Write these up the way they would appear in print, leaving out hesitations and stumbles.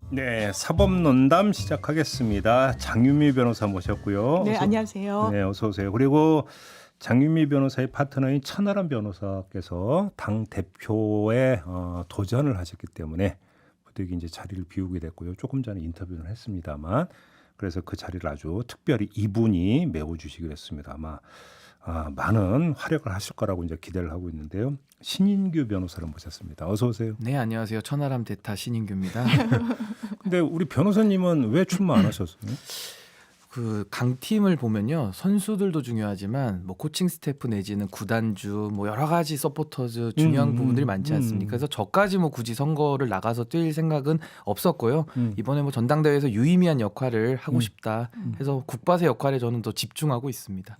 네, 사법논담 시작하겠습니다. 장윤미 변호사 모셨고요. 네, 안녕하세요. 네, 어서 오세요. 그리고 장윤미 변호사의 파트너인 천하람 변호사께서 당 대표에 도전을 하셨기 때문에 부득이 이제 자리를 비우게 됐고요. 조금 전에 인터뷰를 했습니다만, 그래서 그 자리를 아주 특별히 이분이 메워주시기로 했습니다. 아마 많은 활약을 하실 거라고 이제 기대를 하고 있는데요. 신인규 변호사를 모셨습니다. 어서 오세요. 네, 안녕하세요. 천하람 대타 신인규입니다. 근데 우리 변호사님은 왜 출마 안 하셨어요? 그 강팀을 보면요, 선수들도 중요하지만 뭐 코칭 스태프 내지는 구단주 뭐 여러 가지 서포터즈 중요한 부분들이 많지 않습니까? 그래서 저까지 뭐 굳이 선거를 나가서 뛸 생각은 없었고요. 이번에 뭐 전당대회에서 유의미한 역할을 하고 싶다 해서 국바세 역할에 저는 더 집중하고 있습니다.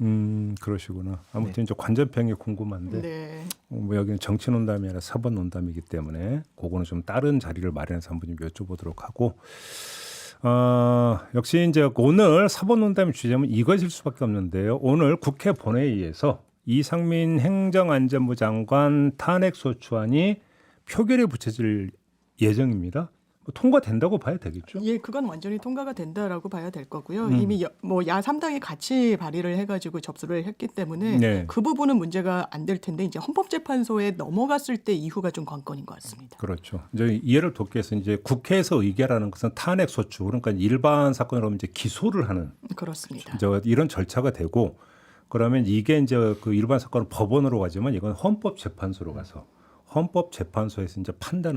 그러시구나. 아무튼 이제 관전평이 궁금한데 네. 뭐 여기는 정치 논담이 아니라 사법 논담이기 때문에 그거는 좀 다른 자리를 마련해서 한번 좀 여쭤보도록 하고. 역시 이제 오늘 사법논담의 주제는 이것일 수밖에 없는데요. 오늘 국회 본회의에서 이상민 행정안전부 장관 탄핵소추안이 표결에 붙여질 예정입니다. 뭐 통과된다고 봐야 되겠죠? 예, 그건 완전히 통과가 된다라고 봐야 될 거고요. 이미 야 3당이 같이 발의를 해가지고 접수를 했기 때문에 네. 그 부분은 문제가 안 될 텐데 이제 헌법재판소에 넘어갔을 때 이후가 좀 관건인 것 같습니다. 그렇죠. 이제 이해를 돕기 위해서 이제 국회에서 의결하는 것은 탄핵소추, 그러니까 일반 사건으로 이제 기소를 하는 그렇습니다. 이제 이런 절차가 되고, 그러면 이게 이제 그 일반 사건은 법원으로 가지만 이건 헌법재판소로 가서 헌법재판소에서 이제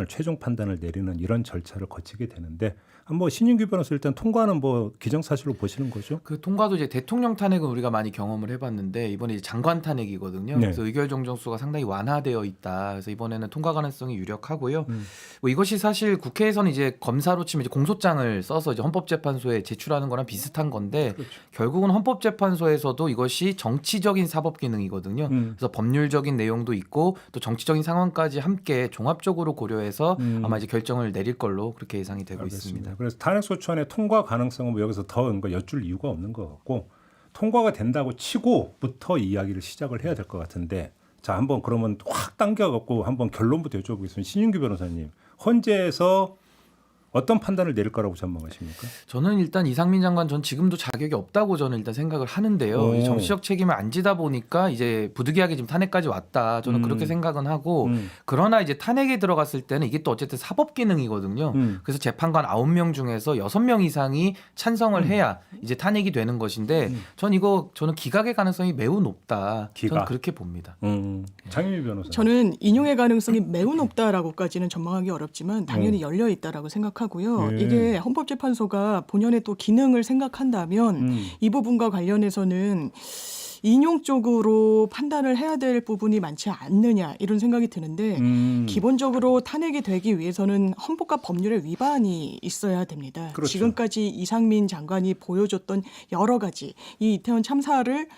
최종 판단을 내리는 이런 절차를 거치게 되는데, 한번 신인규 변호사 일단 통과는 뭐 기정사실로 보시는 거죠? 그 통과도 이제 대통령 탄핵은 우리가 많이 경험을 해봤는데 이번에 이제 장관 탄핵이거든요. 네. 그래서 의결 정정수가 상당히 완화되어 있다. 그래서 이번에는 통과 가능성이 유력하고요. 뭐 이것이 사실 국회에서는 이제 검사로 치면 이제 공소장을 써서 이제 헌법재판소에 제출하는 거랑 비슷한 건데, 그렇죠. 결국은 헌법재판소에서도 이것이 정치적인 사법 기능이거든요. 그래서 법률적인 내용도 있고 또 정치적인 상황까지 함께 종합적으로 고려해서 아마 이제 결정을 내릴 걸로 그렇게 예상이 되고 있습니다. 그래서 탄핵소추안의 통과 가능성은 뭐 여기서 더 여쭐 이유가 없는 것 같고, 통과가 된다고 치고부터 이야기를 시작을 해야 될 것 같은데, 자 한번 그러면 확 당겨갖고 한번 결론부터 여쭤보겠습니다. 신인규 변호사님, 헌재에서 어떤 판단을 내릴 거라고 전망하십니까? 저는 일단 이상민 장관 전 지금도 자격이 없다고 저는 일단 생각을 하는데요. 이 정치적 책임을 안 지다 보니까 이제 부득이하게 지금 탄핵까지 왔다. 저는 그렇게 생각은 하고, 그러나 이제 탄핵에 들어갔을 때는 이게 또 어쨌든 사법 기능이거든요. 그래서 재판관 9명 중에서 6명 이상이 찬성을 해야 이제 탄핵이 되는 것인데, 저는 기각의 가능성이 매우 높다. 기각. 저는 그렇게 봅니다. 장윤미 변호사. 저는 인용의 가능성이 매우 높다라고까지는 전망하기 어렵지만 당연히 열려 있다라고 생각하고요. 예. 이게 헌법재판소가 본연의 또 기능을 생각한다면 이 부분과 관련해서는 인용 쪽으로 판단을 해야 될 부분이 많지 않느냐 이런 생각이 드는데, 기본적으로 탄핵이 되기 위해서는 헌법과 법률의 위반이 있어야 됩니다. 그렇죠. 지금까지 이상민 장관이 보여줬던 여러 가지 이 이태원 참사를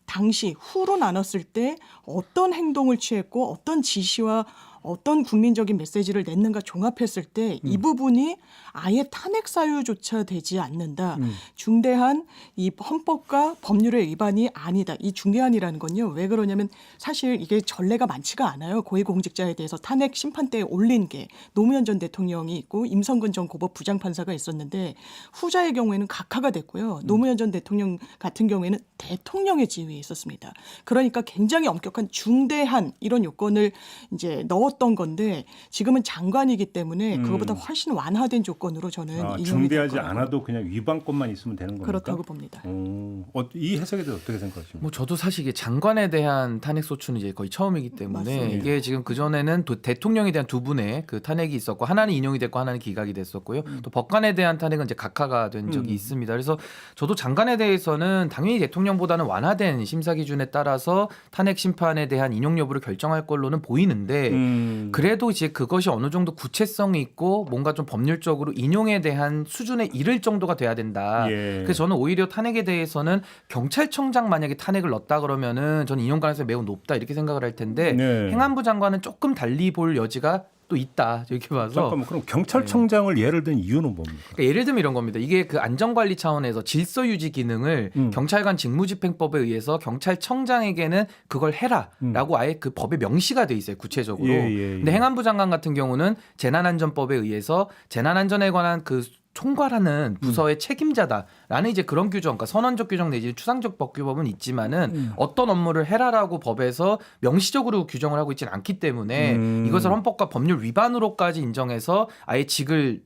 당시, 후로 나눴을 때 어떤 행동을 취했고 어떤 지시와 어떤 국민적인 메시지를 냈는가 종합했을 때 이 부분이 아예 탄핵 사유조차 되지 않는다. 중대한 이 헌법과 법률의 위반이 아니다. 이 중대한이라는 건요. 왜 그러냐면 사실 이게 전례가 많지가 않아요. 고위공직자에 대해서 탄핵 심판대에 올린 게 노무현 전 대통령이 있고 임성근 전 고법 부장판사가 있었는데, 후자의 경우에는 각하가 됐고요. 노무현 전 대통령 같은 경우에는 대통령의 지위에 있었습니다. 그러니까 굉장히 엄격한 중대한 이런 요건을 이제 넣었던 건데, 지금은 장관이기 때문에 그것보다 훨씬 완화된 조건으로 저는 인용이 될 중대하지 거라고. 않아도 그냥 위반권만 있으면 되는 겁니까? 그렇다고 봅니다. 이 해석에 대해서 어떻게 생각하십니까? 뭐 저도 사실 이게 장관에 대한 탄핵 소추는 이제 거의 처음이기 때문에 맞습니다. 이게 지금 그 전에는 대통령에 대한 두 분의 그 탄핵이 있었고, 하나는 인용이 됐고 하나는 기각이 됐었고요. 또 법관에 대한 탄핵은 이제 각하가 된 적이 있습니다. 그래서 저도 장관에 대해서는 당연히 대통령보다는 완화된 심사 기준에 따라서 탄핵 심판에 대한 인용 여부를 결정할 걸로는 보이는데, 그래도 이제 그것이 어느 정도 구체성이 있고 뭔가 좀 법률적으로 인용에 대한 수준에 이를 정도가 돼야 된다. 예. 그래서 저는 오히려 탄핵에 대해서는 경찰청장 만약에 탄핵을 넣었다 그러면은 저는 인용 가능성이 매우 높다 이렇게 생각을 할 텐데, 네. 행안부 장관은 조금 달리 볼 여지가 또 있다 이렇게 봐서. 잠깐만 그럼 경찰청장을 예를 든 이유는 뭡니까? 그러니까 예를 들면 이런 겁니다. 이게 그 안전관리 차원에서 질서 유지 기능을 경찰관 직무집행법에 의해서 경찰청장에게는 그걸 해라라고 아예 그 법에 명시가 돼 있어요. 구체적으로. 근데 행안부 장관 같은 경우는 재난안전법에 의해서 재난안전에 관한 그 총괄하는 부서의 책임자다라는 이제 그런 규정, 그러니까 선언적 규정 내지 추상적 법규법은 있지만은 어떤 업무를 해라라고 법에서 명시적으로 규정을 하고 있지는 않기 때문에 이것을 헌법과 법률 위반으로까지 인정해서 아예 직을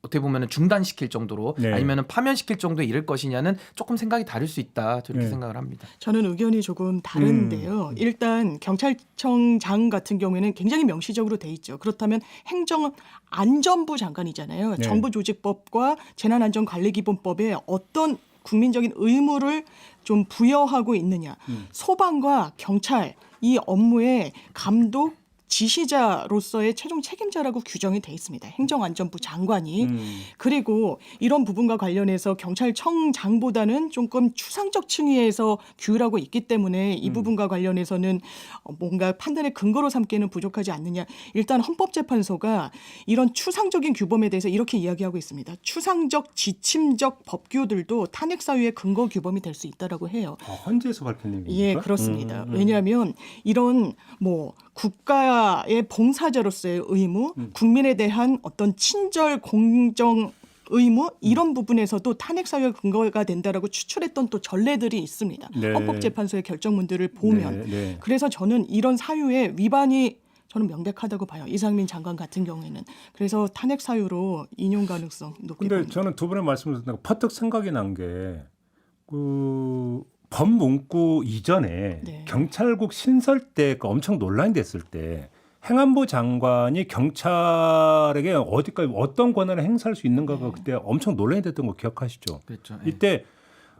어떻게 보면은 중단시킬 정도로 네. 아니면은 파면시킬 정도에 이를 것이냐는 조금 생각이 다를 수 있다 저렇게 네. 생각을 합니다. 저는 의견이 조금 다른데요. 일단 경찰청장 같은 경우에는 굉장히 명시적으로 돼 있죠. 그렇다면 행정안전부 장관이잖아요. 네. 정부조직법과 재난안전관리기본법에 어떤 국민적인 의무를 좀 부여하고 있느냐. 소방과 경찰 이 업무의 감독 지시자로서의 최종 책임자라고 규정이 돼 있습니다. 행정안전부 장관이. 그리고 이런 부분과 관련해서 경찰청장보다는 조금 추상적 층위에서 규율하고 있기 때문에 이 부분과 관련해서는 뭔가 판단의 근거로 삼기에는 부족하지 않느냐. 일단 헌법재판소가 이런 추상적인 규범에 대해서 이렇게 이야기하고 있습니다. 추상적 지침적 법규들도 탄핵사유의 근거 규범이 될 수 있다라고 해요. 헌재에서 밝힌 얘기입니까? 예, 그렇습니다. 왜냐하면 이런 뭐 국가의 봉사자로서의 의무, 국민에 대한 어떤 친절 공정 의무 이런 부분에서도 탄핵 사유의 근거가 된다라고 추출했던 또 전례들이 있습니다. 네. 헌법재판소의 결정문들을 보면 네, 네. 그래서 저는 이런 사유의 위반이 저는 명백하다고 봐요. 이상민 장관 같은 경우에는. 그래서 탄핵 사유로 인용 가능성 높게 근데 봅니다. 저는 두 분의 말씀을 듣다가 퍼뜩 생각이 난 게 그 법문구 이전에 네. 경찰국 신설 때 그 엄청 논란이 됐을 때 행안부 장관이 경찰에게 어디까지 어떤 권한을 행사할 수 있는가가 그때 엄청 논란이 됐던 거 기억하시죠? 그렇죠. 예. 이때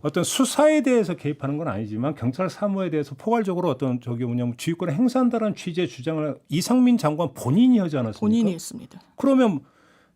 어떤 수사에 대해서 개입하는 건 아니지만 경찰 사무에 대해서 포괄적으로 어떤 저기 뭐냐면 지휘권을 행사한다는 취지의 주장을 이상민 장관 본인이 하지 않았습니까? 본인이 했습니다. 그러면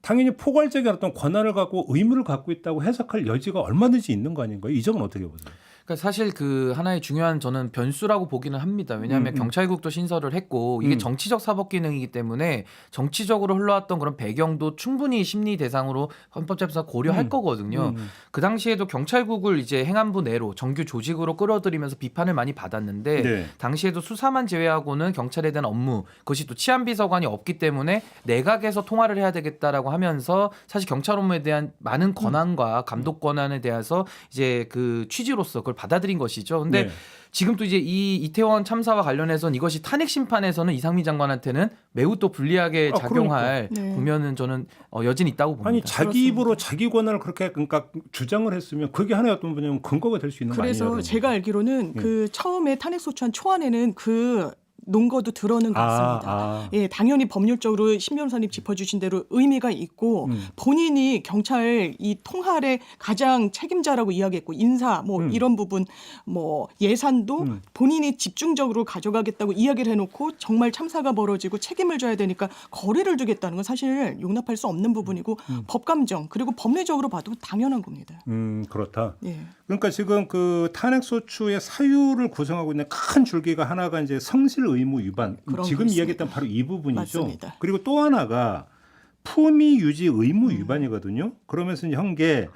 당연히 포괄적인 어떤 권한을 갖고 의무를 갖고 있다고 해석할 여지가 얼마든지 있는 거 아닌가요? 이 점은 어떻게 보세요? 그러니까 사실 그 하나의 중요한 저는 변수라고 보기는 합니다. 왜냐하면 경찰국도 신설을 했고 이게 정치적 사법 기능이기 때문에 정치적으로 흘러왔던 그런 배경도 충분히 심리 대상으로 헌법재판소가 고려할 거거든요. 그 당시에도 경찰국을 이제 행안부 내로 정규 조직으로 끌어들이면서 비판을 많이 받았는데 네. 당시에도 수사만 제외하고는 경찰에 대한 업무 그것이 또 치안비서관이 없기 때문에 내각에서 통화를 해야 되겠다라고 하면서 사실 경찰 업무에 대한 많은 권한과 감독 권한에 대해서 이제 그 취지로서 그걸 받아들인 것이죠. 근데 네. 지금 또 이제 이 이태원 참사와 관련해서는 이것이 탄핵 심판에서는 이상민 장관한테는 매우 또 불리하게 작용할 그러니까. 네. 국면은 저는 여전히 있다고 봅니다. 아니 자기 입으로 자기 권한을 그렇게 그러니까 주장을 했으면 그게 하나의 어떤 뭐냐면 근거가 될 수 있는 거 아니에요? 그래서 제가 알기로는 그 처음에 탄핵소추안 초안에는 그 논거도 들어는 갔습니다. 예, 당연히 법률적으로 신 변호사님 짚어주신 대로 의미가 있고 본인이 경찰 이 통할의 가장 책임자라고 이야기했고 인사 뭐 이런 부분 뭐 예산도 본인이 집중적으로 가져가겠다고 이야기를 해놓고 정말 참사가 벌어지고 책임을 져야 되니까 거리를 두겠다는 건 사실 용납할 수 없는 부분이고 법감정 그리고 법리적으로 봐도 당연한 겁니다. 그렇다. 예. 그러니까 지금 그 탄핵소추의 사유를 구성하고 있는 큰 줄기가 하나가 이제 성실 의무 위반. 그런 지금 거 이야기했던 바로 이 부분이죠. 맞습니다. 그리고 또 하나가 품위 유지 의무 위반이거든요. 그러면서 이제 한 게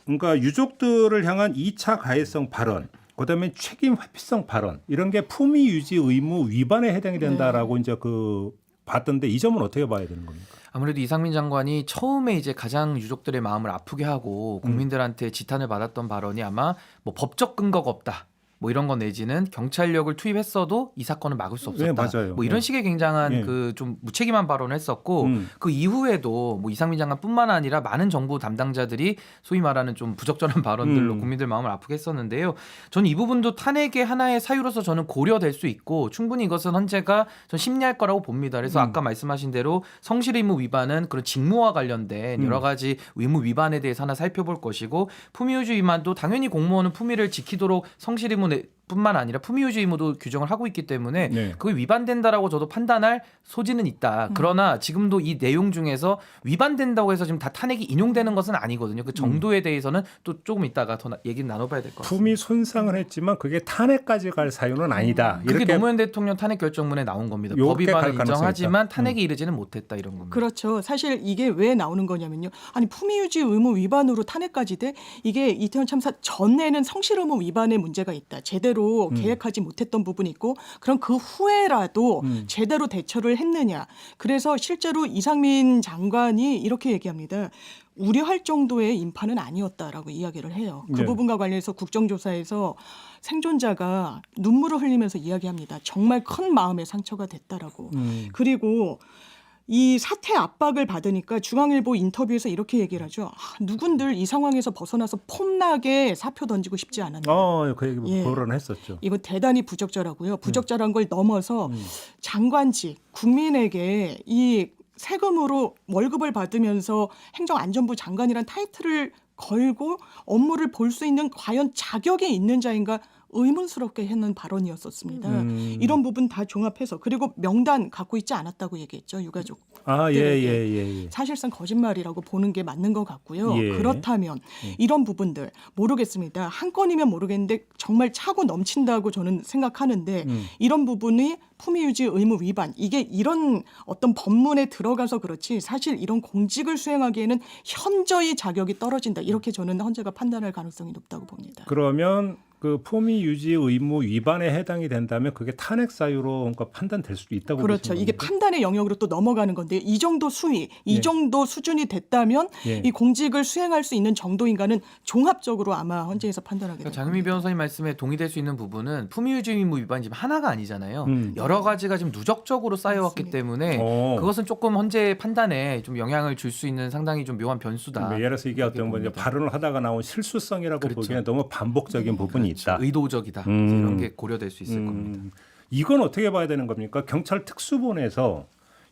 그러니까 유족들을 향한 2차 가해성 발언, 그다음에 책임 회피성 발언 이런 게 품위 유지 의무 위반에 해당이 된다라고 이제 그 봤던데 이 점은 어떻게 봐야 되는 겁니까? 아무래도 이상민 장관이 처음에 이제 가장 유족들의 마음을 아프게 하고 국민들한테 지탄을 받았던 발언이 아마 뭐 법적 근거가 없다. 뭐 이런 거 내지는 경찰력을 투입했어도 이 사건을 막을 수 없었다. 네, 맞아요. 뭐 이런 네. 식의 굉장한 네. 그 좀 무책임한 발언을 했었고 그 이후에도 뭐 이상민 장관뿐만 아니라 많은 정부 담당자들이 소위 말하는 좀 부적절한 발언들로 국민들 마음을 아프게 했었는데요. 저는 이 부분도 탄핵의 하나의 사유로서 저는 고려될 수 있고 충분히 이것은 헌재가 전 심리할 거라고 봅니다. 그래서 아까 말씀하신 대로 성실 의무 위반은 그런 직무와 관련된 여러 가지 의무 위반에 대해서 하나 살펴볼 것이고 품위 유지 위반도 당연히 공무원은 품위를 지키도록 성실 의무 뿐만 아니라 품위유지 의무도 규정을 하고 있기 때문에 네. 그게 위반된다라고 저도 판단할 소지는 있다. 그러나 지금도 이 내용 중에서 위반된다고 해서 지금 다 탄핵이 인용되는 것은 아니거든요. 그 정도에 대해서는 또 조금 이따가 더 얘기를 나눠봐야 될 것 같습니다. 품위 손상을 했지만 그게 탄핵까지 갈 사유는 아니다. 그게 이렇게 노무현 대통령 탄핵 결정문에 나온 겁니다. 법 요렇게 갈 위반을 가능성이 인정하지만 있다. 탄핵에 이르지는 못했다 이런 겁니다. 그렇죠. 사실 이게 왜 나오는 거냐면요. 아니 품위유지 의무 위반으로 탄핵까지 돼? 이게 이태원 참사 전에는 성실 의무 위반의 문제가 있다. 제대로 계획하지 못했던 부분이 있고 그럼 그 후에라도 제대로 대처를 했느냐. 그래서 실제로 이상민 장관이 이렇게 얘기합니다. 우려할 정도의 인파는 아니었다라고 이야기를 해요. 그 네. 부분과 관련해서 국정조사에서 생존자가 눈물을 흘리면서 이야기합니다. 정말 큰 마음의 상처가 됐다라고. 그리고 이 사태 압박을 받으니까 중앙일보 인터뷰에서 이렇게 얘기를 하죠. 누군들 이 상황에서 벗어나서 폼나게 사표 던지고 싶지 않았나. 그 얘기 예. 거론했었죠. 이거 대단히 부적절하고요. 부적절한 걸 넘어서 장관직 국민에게 이 세금으로 월급을 받으면서 행정안전부 장관이란 타이틀을 걸고 업무를 볼 수 있는 과연 자격이 있는 자인가 의문스럽게 했는 발언이었었습니다. 이런 부분 다 종합해서 그리고 명단 갖고 있지 않았다고 얘기했죠. 유가족. 예. 사실상 거짓말이라고 보는 게 맞는 것 같고요. 예. 그렇다면 이런 부분들 모르겠습니다. 한 건이면 모르겠는데 정말 차고 넘친다고 저는 생각하는데 이런 부분이 품위유지 의무 위반 이게 이런 어떤 법문에 들어가서 그렇지 사실 이런 공직을 수행하기에는 현저히 자격이 떨어진다. 이렇게 저는 헌재가 판단할 가능성이 높다고 봅니다. 그러면 그 품위 유지 의무 위반에 해당이 된다면 그게 탄핵 사유로 그러니까 판단될 수도 있다고 그렇죠. 보시는 이게 겁니까? 판단의 영역으로 또 넘어가는 건데 이 정도 수위, 이 예. 정도 수준이 됐다면 예. 이 공직을 수행할 수 있는 정도인가는 종합적으로 아마 헌재에서 판단하게 될 그러니까 겁니다. 장윤미 변호사님 말씀에 동의될 수 있는 부분은 품위유지 의무 위반이 지금 하나가 아니잖아요. 음. 여러 가지가 지금 누적적으로 쌓여왔기 맞습니다. 때문에 그것은 조금 헌재 판단에 좀 영향을 줄 수 있는 상당히 좀 묘한 변수다. 예를 들어서 이게 어떤 뭐 이제 봅니다. 발언을 하다가 나온 실수성이라고 그렇죠. 보기에는 너무 반복적인 부분이 있다. 의도적이다. 음. 이런 게 고려될 수 있을 겁니다. 이건 어떻게 봐야 되는 겁니까? 경찰 특수본에서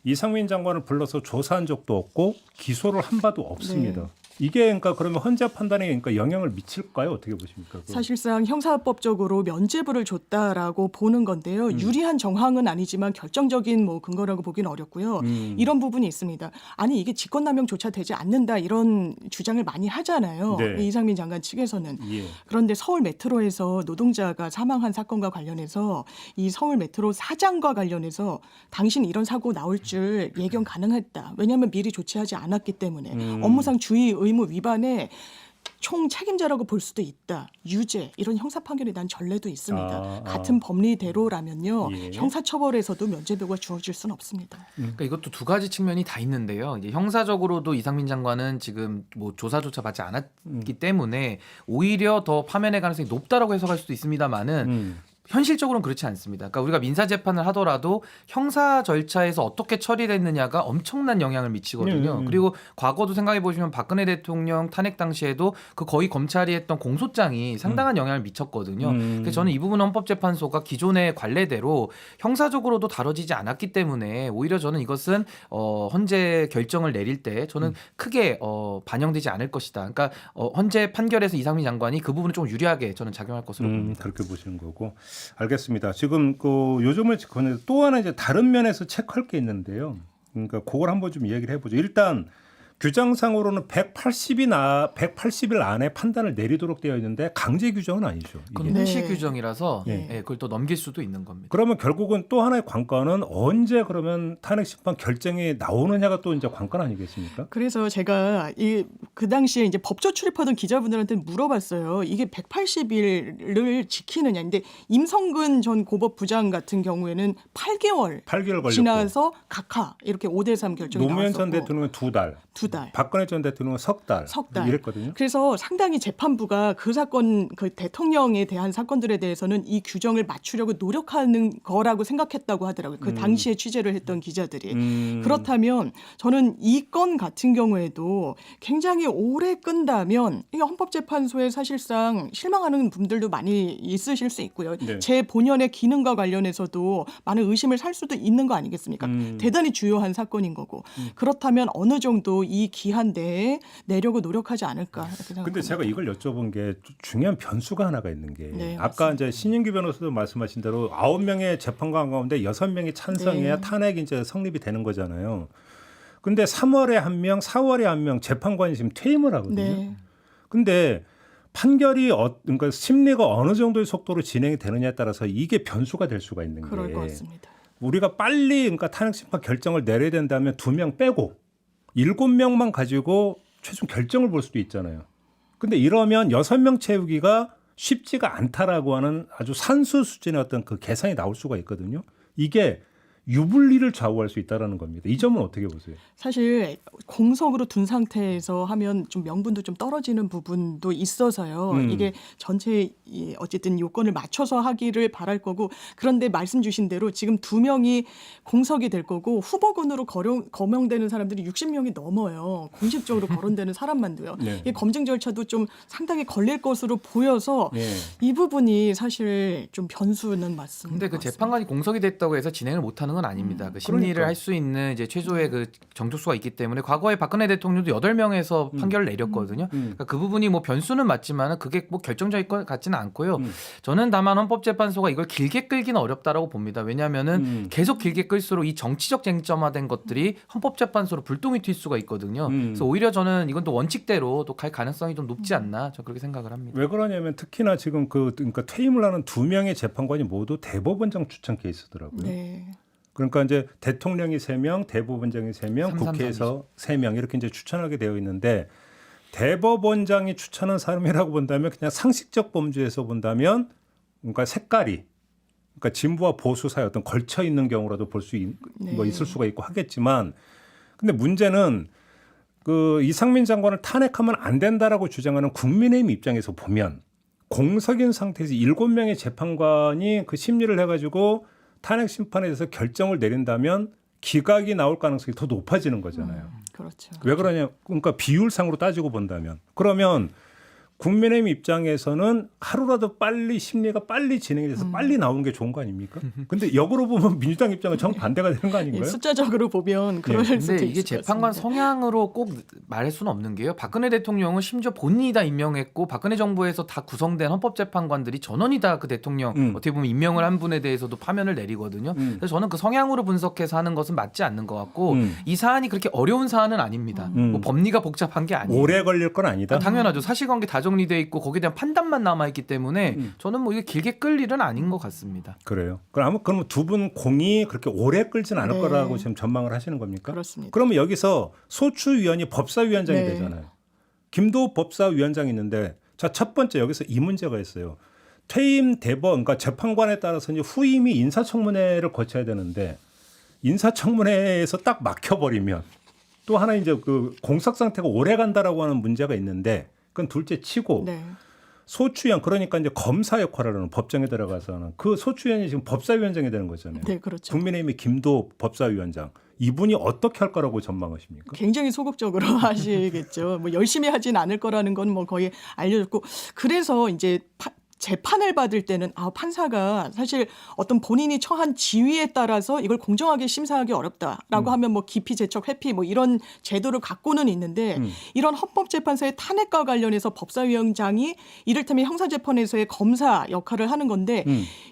이상민 장관을 불러서 조사한 적도 없고 기소를 한 바도 없습니다. 네. 이게 그러니까 그러면 헌재 판단에 그러니까 영향을 미칠까요? 어떻게 보십니까? 그거? 사실상 형사법적으로 면죄부를 줬다라고 보는 건데요. 유리한 정황은 아니지만 결정적인 뭐 근거라고 보기는 어렵고요. 이런 부분이 있습니다. 아니 이게 직권남용조차 되지 않는다 이런 주장을 많이 하잖아요. 네. 이상민 장관 측에서는. 예. 그런데 서울 메트로에서 노동자가 사망한 사건과 관련해서 이 서울 메트로 사장과 관련해서 당신 이런 사고 나올 줄 예견 가능했다. 왜냐하면 미리 조치하지 않았기 때문에 업무상 주의 의무 위반에 총 책임자라고 볼 수도 있다. 유죄 이런 형사 판결이 난 전례도 있습니다. 같은 법리대로라면요. 예. 형사처벌에서도 면죄부가 주어질 수는 없습니다. 그러니까 이것도 두 가지 측면이 다 있는데요. 이제 형사적으로도 이상민 장관은 지금 뭐 조사조차 받지 않았기 때문에 오히려 더 파면의 가능성이 높다라고 해석할 수도 있습니다만은 현실적으로는 그렇지 않습니다. 그러니까 우리가 민사 재판을 하더라도 형사 절차에서 어떻게 처리됐느냐가 엄청난 영향을 미치거든요. 그리고 과거도 생각해 보시면 박근혜 대통령 탄핵 당시에도 그 거의 검찰이 했던 공소장이 상당한 영향을 미쳤거든요. 그래서 저는 이 부분 헌법재판소가 기존의 관례대로 형사적으로도 다뤄지지 않았기 때문에 오히려 저는 이것은 헌재 결정을 내릴 때 저는 크게 반영되지 않을 것이다. 그러니까 헌재 판결에서 이상민 장관이 그 부분을 좀 유리하게 저는 작용할 것으로 봅니다. 그렇게 보시는 거고. 알겠습니다. 지금 그 요즘에 또 하나 이제 다른 면에서 체크할 게 있는데요. 그러니까 그걸 한번 좀 이야기를 해보죠. 일단 규정상으로는 180일 안에 판단을 내리도록 되어 있는데 강제 규정은 아니죠. 그건 이게. 현실 네. 규정이라서 예. 예, 그걸 또 넘길 수도 있는 겁니다. 그러면 결국은 또 하나의 관건은 언제 그러면 탄핵 심판 결정이 나오느냐가 또 이제 관건 아니겠습니까? 그래서 제가 그 당시에 이제 법조 출입하던 기자분들한테 물어봤어요. 이게 180일을 지키느냐. 근데 임성근 전 고법부장 같은 경우에는 8개월 8개월 걸렸고 지나서 각하 이렇게 5대3 결정이 노무현 전 나왔었고 대통령은 2달, 2달. 박근혜 전 대통령은 석 달 이랬거든요. 그래서 상당히 재판부가 그 사건, 그 대통령에 대한 사건들에 대해서는 이 규정을 맞추려고 노력하는 거라고 생각했다고 하더라고요. 그 당시에 취재를 했던 기자들이. 그렇다면 저는 이 건 같은 경우에도 굉장히 오래 끈다면 이 헌법재판소에 사실상 실망하는 분들도 많이 있으실 수 있고요. 네. 제 본연의 기능과 관련해서도 많은 의심을 살 수도 있는 거 아니겠습니까? 대단히 주요한 사건인 거고. 그렇다면 어느 정도 이 기한 내에 내려고 노력하지 않을까 이렇게 생각합니다. 근데 제가 이걸 여쭤본 게 중요한 변수가 하나가 있는 게 네, 아까 맞습니다. 이제 신윤기 변호사도 말씀하신 대로 9명의 재판관 가운데 6명이 찬성해야 네. 탄핵이 이제 성립이 되는 거잖아요. 근데 3월에 1명, 4월에 1명 재판관이 지금 퇴임을 하거든요. 네. 근데 판결이 그러니까 심리가 어느 정도의 속도로 진행이 되느냐에 따라서 이게 변수가 될 수가 있는 그럴 게 것 같습니다. 우리가 빨리 그러니까 탄핵 심판 결정을 내려야 된다면 2명 빼고 7명만 가지고 최종 결정을 볼 수도 있잖아요. 근데 이러면 6명 채우기가 쉽지가 않다라고 하는 아주 산수 수준의 어떤 그 계산이 나올 수가 있거든요. 이게 유불리를 좌우할 수 있다라는 겁니다. 이 점은 어떻게 보세요? 사실 공석으로 둔 상태에서 하면 좀 명분도 좀 떨어지는 부분도 있어서요. 이게 전체 어쨌든 요건을 맞춰서 하기를 바랄 거고 그런데 말씀 주신 대로 지금 2명이 공석이 될 거고 후보군으로 거명되는 사람들이 60명이 넘어요. 공식적으로 거론되는 사람만도요. 네. 이게 검증 절차도 좀 상당히 걸릴 것으로 보여서 네. 이 부분이 사실 좀 변수는 맞습니다. 근데 그 재판관이 공석이 됐다고 해서 진행을 못하는 건 아닙니다. 그 심리를 그러니까. 할 수 있는 이제 최소의 그 정족수가 있기 때문에 과거에 박근혜 대통령도 8명에서 판결을 내렸거든요. 그러니까 그 부분이 뭐 변수는 맞지만 그게 뭐 결정적일 것 같지는 않고요. 저는 다만 헌법재판소가 이걸 길게 끌기는 어렵다라고 봅니다. 왜냐하면은 계속 길게 끌수록 이 정치적 쟁점화된 것들이 헌법재판소로 불똥이 튈 수가 있거든요. 그래서 오히려 저는 이건 또 원칙대로 또 갈 가능성이 좀 높지 않나 저 그렇게 생각을 합니다. 왜 그러냐면 특히나 지금 그러니까 퇴임을 하는 2명의 재판관이 모두 대법원장 추천 케이스더라고요. 네. 그러니까 이제 대통령이 3명, 대법원장이 3명, 3, 3, 국회에서 3명 이렇게 이제 추천하게 되어 있는데 대법원장이 추천한 사람이라고 본다면 그냥 상식적 범주에서 본다면 그러니까 색깔이 그러니까 진보와 보수 사이 어떤 걸쳐 있는 경우라도 볼 수 뭐 네. 있을 수가 있고 하겠지만 근데 문제는 그 이상민 장관을 탄핵하면 안 된다라고 주장하는 국민의힘 입장에서 보면 공석인 상태에서 7명의 재판관이 그 심리를 해가지고 탄핵 심판에 대해서 결정을 내린다면 기각이 나올 가능성이 더 높아지는 거잖아요. 그렇죠. 왜 그러냐? 그러니까 비율상으로 따지고 본다면 그러면 국민의힘 입장에서는 하루라도 빨리 심리가 빨리 진행이 돼서 빨리 나오는 게 좋은 거 아닙니까? 근데 역으로 보면 민주당 입장은 정반대가 되는 거 예, 아닌가요? 숫자적으로 보면 그럴 수도 근데 있을 이게 것 재판관 같습니다. 성향으로 꼭 말할 수는 없는 게요. 박근혜 대통령은 심지어 본인이 다 임명했고 박근혜 정부에서 다 구성된 헌법재판관들이 전원이 다 그 대통령 어떻게 보면 임명을 한 분에 대해서도 파면을 내리거든요. 그래서 저는 그 성향으로 분석해서 하는 것은 맞지 않는 것 같고 이 사안이 그렇게 어려운 사안은 아닙니다. 뭐 법리가 복잡한 게 아니에요. 오래 걸릴 건 아니다. 당연하죠. 사실관계 다 정리돼 있고 거기에 대한 판단만 남아 있기 때문에 저는 뭐 이게 길게 끌 일은 아닌 것 같습니다. 그래요. 그럼 두 분 공이 그렇게 오래 끌진 않을 네. 거라고 지금 전망을 하시는 겁니까? 그렇습니다. 그러면 여기서 소추위원이 법사위원장이 네. 되잖아요. 김도우 법사위원장이 있는데 자, 첫 번째 여기서 이 문제가 있어요. 퇴임 대법 그러니까 재판관에 따라서 이제 후임이 인사청문회를 거쳐야 되는데 인사청문회에서 딱 막혀버리면 또 하나 이제 그 공석 상태가 오래 간다라고 하는 문제가 있는데 그건 둘째 치고 네. 소추위원 그러니까 이제 검사 역할을 하는 법정에 들어가서는 그 소추위원이 지금 법사위원장이 되는 거잖아요. 네, 그렇죠. 국민의힘의 김도우 법사위원장 이분이 어떻게 할 거라고 전망하십니까? 굉장히 소극적으로 하시겠죠. 뭐 열심히 하진 않을 거라는 건 뭐 거의 알려졌고 그래서 이제 재판을 받을 때는 판사가 사실 어떤 본인이 처한 지위에 따라서 이걸 공정하게 심사하기 어렵다라고 하면 뭐 기피 제척 회피 뭐 이런 제도를 갖고는 있는데 이런 헌법재판소의 탄핵과 관련해서 법사위원장이 이를테면 형사재판에서의 검사 역할을 하는 건데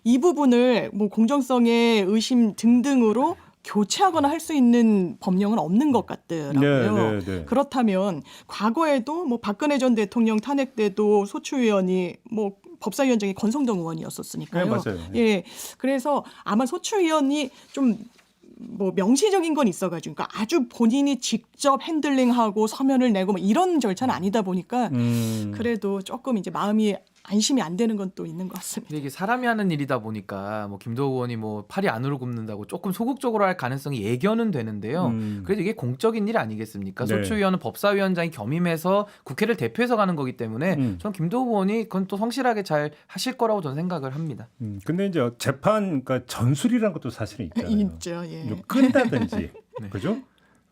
이 부분을 뭐 공정성의 의심 등등으로 교체하거나 할 수 있는 법령은 없는 것 같더라고요. 네. 그렇다면 과거에도 뭐 박근혜 전 대통령 탄핵 때도 소추위원이 뭐 법사위원장이 권성동 의원이었었으니까요. 네, 맞아요. 예, 그래서 아마 소추위원이 좀 뭐 명시적인 건 있어가지고 그러니까 아주 본인이 직접 핸들링하고 서면을 내고 뭐 이런 절차는 아니다 보니까 그래도 조금 이제 마음이 안심이 안 되는 건 또 있는 것 같습니다. 근데 이게 사람이 하는 일이다 보니까 뭐 김도우 의원이 뭐 팔이 안으로 굽는다고 조금 소극적으로 할 가능성이 예견은 되는데요. 그래도 이게 공적인 일 아니겠습니까? 네. 소추위원은 법사위원장이 겸임해서 국회를 대표해서 가는 거기 때문에 저는 김도우 의원이 그건 또 성실하게 잘 하실 거라고 저는 생각을 합니다. 근데 이제 재판 그러니까 전술이라는 것도 사실은 있잖아요. 있죠. 예. 좀 끈다든지 그죠?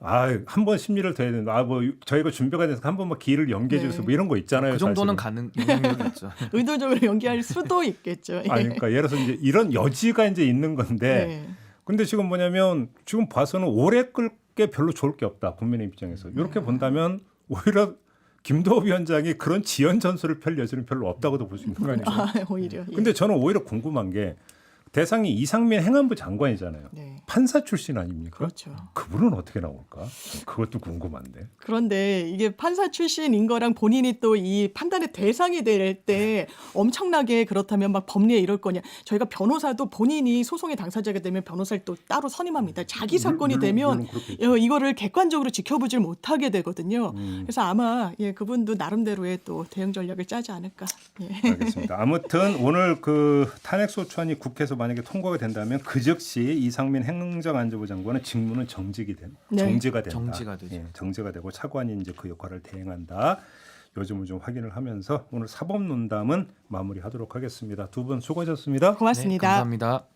한 번 심리를 더 해야 된다. 뭐 저희가 준비가 돼서 한 번 뭐 기회를 연기해 줘서 뭐 이런 거 있잖아요. 그 정도는 사실은. 영향력이 있죠. 의도적으로 연기할 수도 있겠죠. 예. 그러니까 예를 들어서 이제 이런 여지가 이제 있는 건데 네. 근데 지금 뭐냐면 지금 봐서는 오래 끌게 게 별로 좋을 게 없다. 국민의 입장에서. 이렇게 본다면 오히려 김도읍 위원장이 그런 지연 전술을 펼 여지는 별로 없다고도 볼 수 있는 거 아니죠. 오히려. 예. 근데 저는 오히려 궁금한 게 대상이 이상민 행안부 장관이잖아요. 네. 판사 출신 아닙니까? 그렇죠. 그분은 어떻게 나올까? 그것도 궁금한데. 그런데 이게 판사 출신인 거랑 본인이 또 이 판단의 대상이 될 때 엄청나게 그렇다면 막 법리에 이럴 거냐. 저희가 변호사도 본인이 소송의 당사자가 되면 변호사를 또 따로 선임합니다. 자기 사건이 되면 그렇겠죠. 이거를 객관적으로 지켜보질 못하게 되거든요. 그래서 아마 예, 그분도 나름대로의 또 대응 전략을 짜지 않을까. 예. 알겠습니다. 아무튼 오늘 그 탄핵소추안이 국회에서 만약에 통과가 된다면 그 즉시 이상민 행정안전부 장관은 직무는 정지가 된다. 정지가 되죠. 예, 정지가 되고 차관이 이제 그 역할을 대행한다. 요즘은 좀 확인을 하면서 오늘 사법논담은 마무리하도록 하겠습니다. 두 분 수고하셨습니다. 고맙습니다. 네, 감사합니다.